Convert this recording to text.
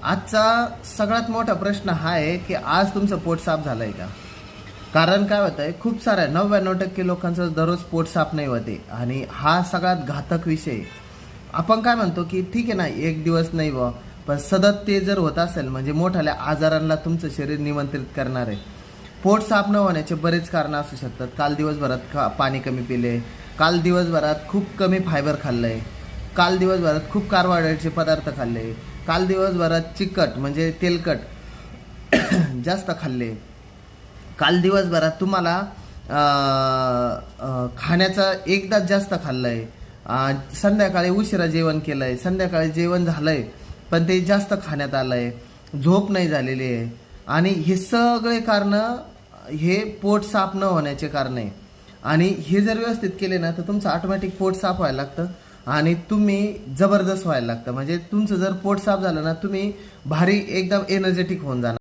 आजचा सगळ्यात मोठा प्रश्न हा आहे की आज तुमचं पोट साफ झालंय का? कारण काय होतंय, खूप साऱ्या 99% लोकांचं दररोज पोट साफ नाही होते आणि हा सगळ्यात घातक विषय आहे. आपण काय म्हणतो की ठीक आहे ना, एक दिवस नाही बा, पण सतत ते जर होत असेल म्हणजे मोठ्या आजारांना तुमचं शरीर निमंत्रित करणार आहे. पोट साफ न होण्याचे बरेच कारणं असू शकतात. काल दिवसभरात पाणी कमी पिले, काल दिवसभरात खूप कमी फायबर खाल्लंय, काल दिवसभरात खूप कार्बोहायड्रेटचे पदार्थ खाल्ले, काल दिवसभरात चिकट म्हणजे तेलकट जास्त खाल्ले, काल दिवसभरात तुम्हाला खाण्याचा एकदाच जास्त खाल्लंय, संध्याकाळी उशिरा जेवण केलंय, संध्याकाळी जेवण झालंय पण ते जास्त खाण्यात आलंय, झोप नाही झालेली आहे. आणि हे सगळे कारणं हे पोट साफ न होण्याचे कारण आहे. आणि हे जर व्यवस्थित केले ना तर तुमचं ऑटोमॅटिक पोट साफ व्हायला लागतं आणि तुम्ही जबरदस्त व्हायला लागतं. म्हणजे तुमचं जर पोट साफ झालं ना, तुम्ही भारी एकदम एनर्जेटिक होऊन जाणार.